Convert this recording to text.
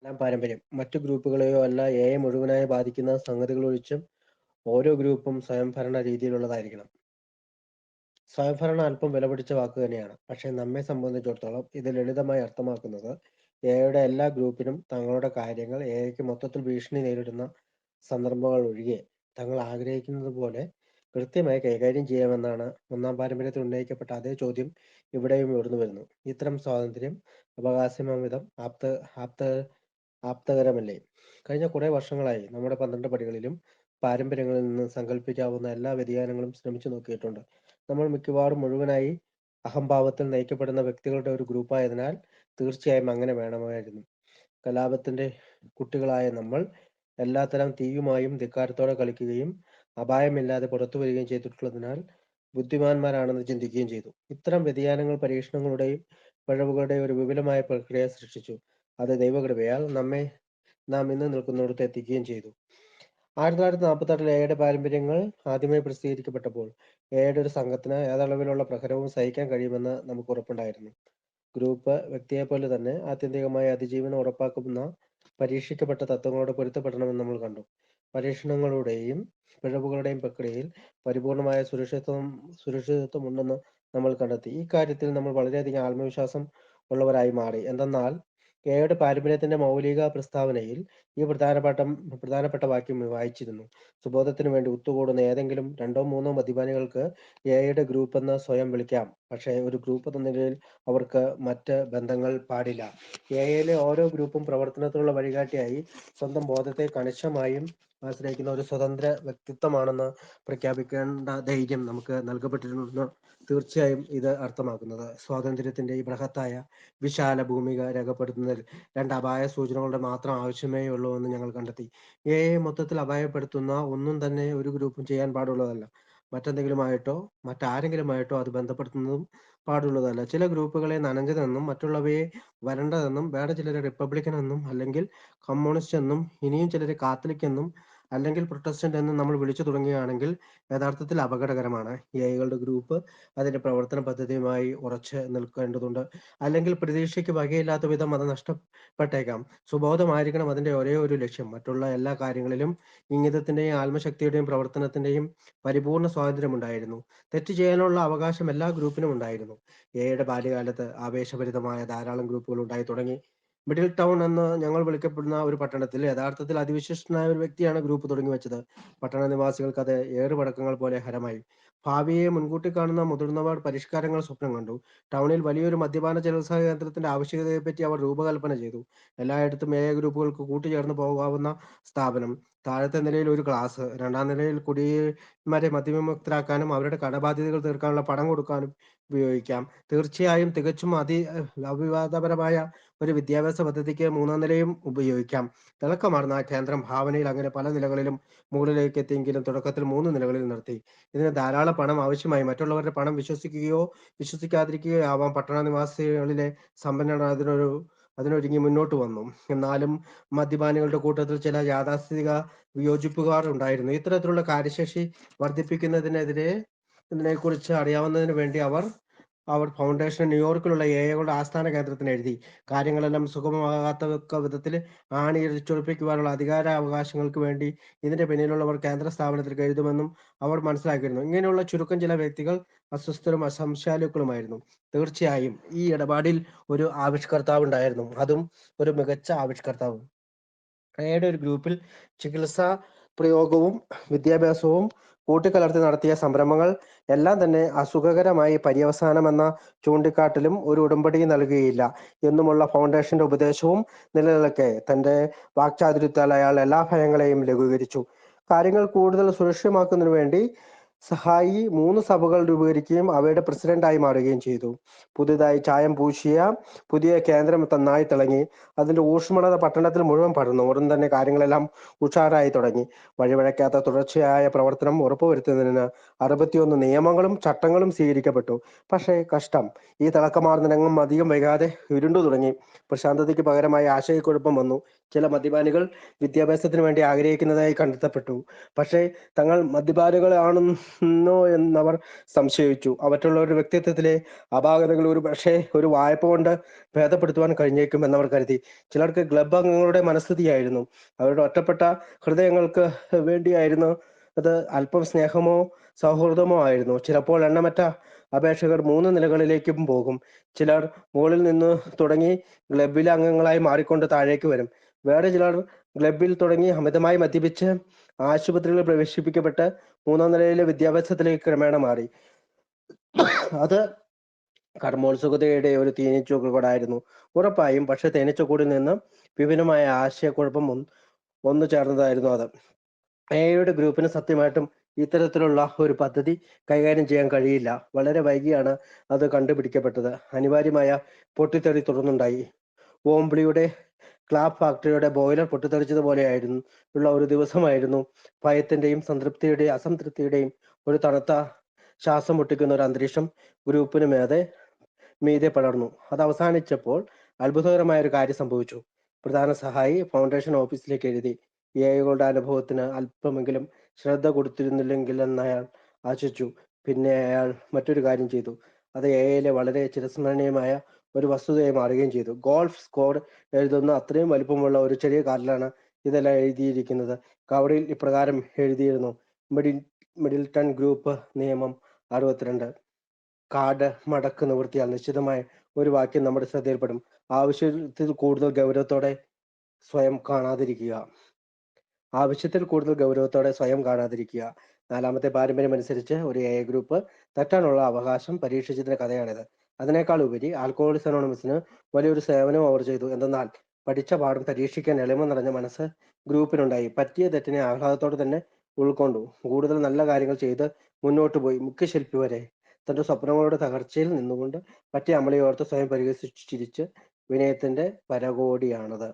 പാരമ്പര്യം മറ്റു ഗ്രൂപ്പുകളെയോ അല്ല എയെ മുഴുവനായി ബാധിക്കുന്ന സംഗതികളൊഴിച്ചും ഓരോ ഗ്രൂപ്പും സ്വയംഭരണ രീതിയിലുള്ളതായിരിക്കണം. സ്വയംഭരണം അല്പം വിലപിടിച്ച വാക്ക് തന്നെയാണ്. പക്ഷേ നമ്മെ സംബന്ധിച്ചിടത്തോളം ഇത് ലളിതമായി അർത്ഥമാക്കുന്നത് എയുടെ എല്ലാ ഗ്രൂപ്പിനും തങ്ങളുടെ കാര്യങ്ങൾ എയ്ക്ക് മൊത്തത്തിൽ ഭീഷണി നേരിടുന്ന സന്ദർഭങ്ങൾ ഒഴികെ തങ്ങൾ ആഗ്രഹിക്കുന്നത് പോലെ കൃത്യമായി കൈകാര്യം ചെയ്യാമെന്നാണ്. ഒന്നാം പാരമ്പര്യത്തിൽ ഉന്നയിക്കപ്പെട്ട അതേ ചോദ്യം ഇവിടെയും ഉയർന്നു വരുന്നു. ഇത്തരം സ്വാതന്ത്ര്യം അവകാശമാംവിധം ആപ്ത ആപ്തകരമല്ലേ? കഴിഞ്ഞ കുറേ വർഷങ്ങളായി നമ്മുടെ 12 പടികളിലും പാരമ്പര്യങ്ങളിൽ നിന്ന് സങ്കല്പിക്കാവുന്ന എല്ലാ വ്യതിയാനങ്ങളും ശ്രമിച്ചു നോക്കിയിട്ടുണ്ട്. നമ്മൾ മിക്കവാറും മുഴുവനായി അഹംഭാവത്തിൽ നയിക്കപ്പെടുന്ന വ്യക്തികളുടെ ഒരു ഗ്രൂപ്പായതിനാൽ തീർച്ചയായും അങ്ങനെ വേണമായിരുന്നു. കലാപത്തിന്റെ കുട്ടികളായ നമ്മൾ എല്ലാത്തരം തീയുമായും ധിക്കാരത്തോടെ കളിക്കുകയും അപായമില്ലാതെ പുറത്തുവരികയും ചെയ്തിട്ടുള്ളതിനാൽ ബുദ്ധിമാന്മാരാണെന്ന് ചിന്തിക്കുകയും ചെയ്തു. ഇത്തരം വ്യതിയാനങ്ങൾ പരീക്ഷണങ്ങളുടെയും പിഴവുകളുടെയും ഒരു വിപുലമായ പ്രക്രിയ സൃഷ്ടിച്ചു. അത് ദൈവകൃപയാൽ നാം ഇന്ന് നിൽക്കുന്നിടത്ത് എത്തിക്കുകയും ചെയ്തു. 1946-ൽ എയുടെ പാരമ്പര്യങ്ങൾ ആദ്യമായി പ്രസിദ്ധീകരിക്കപ്പെട്ടപ്പോൾ എയുടെ ഒരു സംഘത്തിന് ഏതളവിലുള്ള പ്രഹരവും സഹിക്കാൻ കഴിയുമെന്ന് നമുക്ക് ഉറപ്പുണ്ടായിരുന്നു. ഗ്രൂപ്പ് വ്യക്തിയെപ്പോലെ തന്നെ ആത്യന്തികമായി അതിജീവനം ഉറപ്പാക്കുന്ന പരീക്ഷിക്കപ്പെട്ട തത്വങ്ങളോട് പൊരുത്തപ്പെടണമെന്ന് നമ്മൾ കണ്ടു. പരീക്ഷണങ്ങളുടെയും പിഴവുകളുടെയും പ്രക്രിയയിൽ പരിപൂർണമായ സുരക്ഷിതത്വം ഉണ്ടെന്ന് നമ്മൾ കണ്ടെത്തി. ഈ കാര്യത്തിൽ നമ്മൾ വളരെയധികം ആത്മവിശ്വാസം ഉള്ളവരായി മാറി. എന്തെന്നാൽ എയുടെ പാരമ്പര്യത്തിന്റെ മൗലിക പ്രസ്താവനയിൽ ഈ പ്രധാനപ്പെട്ട വാക്യം വായിച്ചിരുന്നു: സുബോധത്തിനു വേണ്ടി ഒത്തുകൂടുന്ന ഏതെങ്കിലും 2-3 മദ്യപാനികൾക്ക് എയുടെ ഗ്രൂപ്പെന്ന് സ്വയം വിളിക്കാം. പക്ഷേ ഒരു ഗ്രൂപ്പ് എന്ന നിലയിൽ അവർക്ക് മറ്റ് ബന്ധങ്ങൾ പാടില്ല. എയിലെ ഓരോ ഗ്രൂപ്പും പ്രവർത്തനത്തിനുള്ള വഴികാട്ടിയായി സ്വന്തം ബോധത്തെ കണിശമായും ആശ്രയിക്കുന്ന ഒരു സ്വതന്ത്ര വ്യക്തിത്വമാണെന്ന് പ്രഖ്യാപിക്കേണ്ട ധൈര്യം നമുക്ക് നൽകപ്പെട്ടിരുന്നു. തീർച്ചയായും ഇത് അർത്ഥമാക്കുന്നത് സ്വാതന്ത്ര്യത്തിന്റെ ഈ ബൃഹത്തായ വിശാല ഭൂമിക രേഖപ്പെടുത്തുന്നതിൽ 2 അപായ സൂചനകളുടെ മാത്രം ആവശ്യമേ ഉള്ളൂ എന്ന് ഞങ്ങൾ കണ്ടെത്തി. എയെ മൊത്തത്തിൽ അപായപ്പെടുത്തുന്ന ഒന്നും തന്നെ ഒരു ഗ്രൂപ്പും ചെയ്യാൻ പാടുള്ളതല്ല. മറ്റെന്തെങ്കിലുമായിട്ടോ മറ്റാരെങ്കിലുമായിട്ടോ അത് ബന്ധപ്പെടുത്തുന്നതും പാടുള്ളതല്ല. ചില ഗ്രൂപ്പുകളെ നനഞ്ഞതെന്നും മറ്റുള്ളവയെ വരണ്ടതെന്നും, വേറെ ചിലരെ റിപ്പബ്ലിക്കൻ എന്നും അല്ലെങ്കിൽ കമ്മ്യൂണിസ്റ്റ് എന്നും ഇനിയും ചിലരെ കാത്തലിക് എന്നും അല്ലെങ്കിൽ പ്രൊട്ടസ്റ്റന്റ് എന്നും നമ്മൾ വിളിച്ചു തുടങ്ങുകയാണെങ്കിൽ യഥാർത്ഥത്തിൽ അപകടകരമാണ്. എഐകളുടെ ഗ്രൂപ്പ് അതിന്റെ പ്രവർത്തന പദ്ധതിയുമായി ഉറച്ച് നിൽക്കേണ്ടതുണ്ട്. അല്ലെങ്കിൽ പ്രതീക്ഷയ്ക്ക് വകയില്ലാത്ത വിധം അത് നഷ്ടപ്പെട്ടേക്കാം. സുബോധമായിരിക്കണം അതിന്റെ ഒരേ ഒരു ലക്ഷ്യം. മറ്റുള്ള എല്ലാ കാര്യങ്ങളിലും ഇംഗിതത്തിന്റെയും ആത്മശക്തിയുടെയും പ്രവർത്തനത്തിന്റെയും പരിപൂർണ സ്വാതന്ത്ര്യമുണ്ടായിരുന്നു. തെറ്റ് ചെയ്യാനുള്ള അവകാശം എല്ലാ ഗ്രൂപ്പിനും ഉണ്ടായിരുന്നു. എയുടെ ബാല്യകാലത്ത് ആവേശഭരിതമായ ധാരാളം ഗ്രൂപ്പുകൾ ഉണ്ടായി തുടങ്ങി. മിഡിൽ ടൗൺ എന്ന് ഞങ്ങൾ വിളിക്കപ്പെടുന്ന ഒരു പട്ടണത്തിൽ യഥാർത്ഥത്തിൽ അതിവിശിഷ്ടനായ ഒരു വ്യക്തിയാണ് ഗ്രൂപ്പ് തുടങ്ങി വെച്ചത്. പട്ടണ നിവാസികൾക്ക് അത് ഏറുപടക്കങ്ങൾ പോലെ ഹരമായി. ഭാവിയെ മുൻകൂട്ടി കാണുന്ന മുതിർന്നവർ പരിഷ്കാരങ്ങൾ സ്വപ്നം കണ്ടു. ടൗണിൽ വലിയൊരു മദ്യപാന ചികിത്സാ കേന്ദ്രത്തിന്റെ ആവശ്യകതയെപ്പറ്റി അവർ രൂപകൽപ്പന ചെയ്തു. എല്ലായിടത്തും എ ഗ്രൂപ്പുകൾക്ക് കൂട്ടുചേർന്ന് പോകാവുന്ന സ്ഥാപനം. താഴത്തെ നിലയിൽ ഒരു ക്ലാസ്, രണ്ടാം നിലയിൽ കുടിയന്മാരെ മദ്യവിമുക്തരാക്കാനും അവരുടെ കടബാധ്യതകൾ തീർക്കാനുള്ള പണം കൊടുക്കാനും ഉപയോഗിക്കാം. തീർച്ചയായും തികച്ചും അവിവാദപരമായ ഒരു വിദ്യാഭ്യാസ പദ്ധതിക്ക് മൂന്നാം നിലയും ഉപയോഗിക്കാം. തിളക്കമാർന്ന ആ കേന്ദ്രം ഭാവനയിൽ അങ്ങനെ പല നിലകളിലും മുകളിലേക്ക് എത്തിയെങ്കിലും തുടക്കത്തിൽ 3 നിലകളിൽ നിർത്തി. ഇതിന് ധാരാളം പണം ആവശ്യമായി. മറ്റുള്ളവരുടെ പണം വിശ്വസിക്കുകയോ വിശ്വസിക്കാതിരിക്കുകയോ ആവാം. പട്ടണ നിവാസികളിലെ സമ്പന്നർ അതിനൊരുങ്ങി മുന്നോട്ട് വന്നു. എന്നാലും മദ്യപാനികളുടെ കൂട്ടത്തിൽ ചില യാഥാസ്ഥിതിക വിയോജിപ്പുകാർ ഉണ്ടായിരുന്നു. ഇത്തരത്തിലുള്ള കാര്യശേഷി ഇതിനെക്കുറിച്ച് അറിയാവുന്നതിന് വേണ്ടി അവർ ഫൗണ്ടേഷൻ ന്യൂയോർക്കിലുള്ള എഐകളുടെ ആസ്ഥാന കേന്ദ്രത്തിന് എഴുതി. കാര്യങ്ങളെല്ലാം സുഗമമാകാത്തക്ക വിധത്തിൽ ആണിയടിച്ചുറപ്പിക്കുവാനുള്ള അധികാരാവകാശങ്ങൾക്ക് വേണ്ടി ഇതിന്റെ പിന്നിലുള്ളവർ കേന്ദ്ര സ്ഥാപനത്തിലേക്ക് എഴുതുമെന്നും അവർ മനസ്സിലാക്കിയിരുന്നു. ഇങ്ങനെയുള്ള ചുരുക്കം ചില വ്യക്തികൾ അസ്വസ്ഥരും അസംശാലുക്കളുമായിരുന്നു. തീർച്ചയായും ഈ ഇടപാടിൽ ഒരു ആവിഷ്കർത്താവ് ഉണ്ടായിരുന്നു, അതും ഒരു മികച്ച ആവിഷ്കർത്താവ്. എയുടെ ഒരു ഗ്രൂപ്പിൽ ചികിത്സാ പ്രയോഗവും വിദ്യാഭ്യാസവും കൂട്ടിക്കലർത്തി നടത്തിയ സംരംഭങ്ങൾ എല്ലാം തന്നെ അസുഖകരമായി പര്യവസാനമെന്ന ചൂണ്ടിക്കാട്ടലും ഒരു ഉടമ്പടി നൽകുകയില്ല എന്നുമുള്ള ഫൗണ്ടേഷന്റെ ഉപദേശവും നിലനിൽക്കെ തന്റെ വാക്ചാതുര്യത്താൽ അയാൾ എല്ലാ ഭയങ്ങളെയും ലഘൂകരിച്ചു. കാര്യങ്ങൾ കൂടുതൽ സുരക്ഷിതമാക്കുന്നതിനു വേണ്ടി സഹായി 3 സഭകൾ രൂപീകരിക്കുകയും അവയുടെ പ്രസിഡന്റായി മാറുകയും ചെയ്തു. പുതുതായി ചായം പൂശിയ പുതിയ കേന്ദ്രം നന്നായി തിളങ്ങി. അതിന്റെ ഊഷ്മളത പട്ടണത്തിൽ മുഴുവൻ പടർന്നു. ഉടൻ തന്നെ കാര്യങ്ങളെല്ലാം ഉഷാറായി തുടങ്ങി. വഴിവഴക്കാത്ത തുടർച്ചയായ പ്രവർത്തനം ഉറപ്പുവരുത്തുന്നതിന് 61 നിയമങ്ങളും ചട്ടങ്ങളും സ്വീകരിക്കപ്പെട്ടു. പക്ഷേ കഷ്ടം, ഈ തിളക്കമാർന്ന രംഗം അധികം വൈകാതെ ഇരുണ്ടു തുടങ്ങി. പ്രശാന്തതയ്ക്ക് പകരമായി ആശയക്കുഴപ്പം വന്നു. ചില മദ്യപാനികൾ വിദ്യാഭ്യാസത്തിന് വേണ്ടി ആഗ്രഹിക്കുന്നതായി കണ്ടെത്തപ്പെട്ടു. പക്ഷേ തങ്ങൾ മദ്യപാനികളാണെന്ന് ന്നോ എന്നവർ സംശയിച്ചു. മറ്റുള്ളവരുടെ വ്യക്തിത്വത്തിലെ അപാകതകൾ ഒരുപക്ഷേ ഒരു വായ്പ കൊണ്ട് ഭേദപ്പെടുത്തുവാൻ കഴിഞ്ഞേക്കും എന്നവർ കരുതി. ചിലർക്ക് ക്ലബ് അംഗങ്ങളുടെ മനസ്ഥിതിയായിരുന്നു. അവരുടെ ഒറ്റപ്പെട്ട ഹൃദയങ്ങൾക്ക് വേണ്ടിയായിരുന്നു അത്. അല്പം സ്നേഹമോ സൗഹൃദമോ ആയിരുന്നു. ചിലപ്പോൾ എണ്ണമറ്റ അപേക്ഷകർ 3 നിലകളിലേക്കും പോകും. ചിലർ മുകളിൽ നിന്ന് തുടങ്ങി ക്ലബിലെ അംഗങ്ങളായി മാറിക്കൊണ്ട് താഴേക്ക് വരും. വേറെ ചിലർ ക്ലബിൽ തുടങ്ങി അമിതമായി മദ്യപിച്ച് ആശുപത്രികളിൽ പ്രവേശിപ്പിക്കപ്പെട്ട് 3-ാം നിലയിലെ വിദ്യാഭ്യാസത്തിലേക്ക് ക്രമേണ മാറി. അത് കർമ്മോത്സുകതയുടെ ഒരു തേനീച്ചക്കൂടായിരുന്നു ഉറപ്പായും. പക്ഷെ തേനീച്ചക്കൂടിൽ നിന്ന് വിഭിന്നമായ ആശയക്കുഴപ്പം ഒന്നു ചേർന്നതായിരുന്നു അത്. എയുടെ ഗ്രൂപ്പിന് സത്യമായിട്ടും ഇത്തരത്തിലുള്ള ഒരു പദ്ധതി കൈകാര്യം ചെയ്യാൻ കഴിയില്ല. വളരെ വൈകിയാണ് അത് കണ്ടുപിടിക്കപ്പെട്ടത്. അനിവാര്യമായ പൊട്ടിത്തെറി തുടർന്നുണ്ടായി. വോംബ്ലിയുടെ ക്ലാപ്പ് ഫാക്ടറിയുടെ ബോയിലർ പൊട്ടിത്തെറിച്ചതുപോലെയായിരുന്നു ഉള്ള ഒരു ദിവസമായിരുന്നു. ഭയത്തിന്റെയും സംതൃപ്തിയുടെയും അസംതൃപ്തിയുടെയും ഒരു തണുത്ത ശ്വാസം മുട്ടിക്കുന്ന ഒരു അന്തരീക്ഷം ഗ്രൂപ്പിന് മീതെ പടർന്നു. അത് അവസാനിച്ചപ്പോൾ അത്ഭുതകരമായ ഒരു കാര്യം സംഭവിച്ചു. പ്രധാന സഹായി ഫൗണ്ടേഷൻ ഓഫീസിലേക്ക് എഴുതി, എഐകളുടെ അനുഭവത്തിന് അല്പമെങ്കിലും ശ്രദ്ധ കൊടുത്തിരുന്നില്ലെങ്കിലെന്ന് അയാൾ ആശിച്ചു. പിന്നെ അയാൾ മറ്റൊരു കാര്യം ചെയ്തു. അത് എഐയിലെ വളരെ ചിരസ്മരണീയമായ ഒരു വസ്തുതയായി മാറുകയും ചെയ്തു. ഗോൾഫ് സ്കോർ എഴുതുന്ന അത്രയും വലിപ്പമുള്ള ഒരു ചെറിയ കാർഡിലാണ് ഇതെല്ലാം എഴുതിയിരിക്കുന്നത്. കവറിൽ ഇപ്രകാരം എഴുതിയിരുന്നു: മിഡിൽട്ടൺ ഗ്രൂപ്പ് നിയമം 62. കാർഡ് മടക്ക് നിവൃത്തിയാൽ നിശ്ചിതമായ ഒരു വാക്യം നമ്മുടെ ശ്രദ്ധയിൽപ്പെടും. ആവശ്യത്തിൽ കൂടുതൽ ഗൗരവത്തോടെ സ്വയം കാണാതിരിക്കുക. നാലാമത്തെ പാരമ്പര്യം അനുസരിച്ച് ഒരു എ ഗ്രൂപ്പ് തെറ്റാനുള്ള അവകാശം പരീക്ഷിച്ചതിന്റെ കഥയാണിത്. അതിനേക്കാൾ ഉപരി ആൽക്കഹോളിക്സ് അനോണിമസിന് വലിയൊരു സേവനവും അവർ ചെയ്തു. എന്തെന്നാൽ പഠിച്ച പാഠം പരീക്ഷിക്കാൻ എളിമ നിറഞ്ഞ മനസ്സ് ഗ്രൂപ്പിനുണ്ടായി. പറ്റിയ തെറ്റിനെ ആഹ്ലാദത്തോടെ തന്നെ ഉൾക്കൊണ്ടു. കൂടുതൽ നല്ല കാര്യങ്ങൾ ചെയ്ത് മുന്നോട്ട് പോയി. മുഖ്യശില്പി വരെ തന്റെ സ്വപ്നങ്ങളുടെ തകർച്ചയിൽ നിന്നുകൊണ്ട് പറ്റിയ അമളിയോർത്ത് സ്വയം പരിഹസിച്ചു ചിരിച്ച് വിനയത്തിന്റെ പരകോടിയാണത്.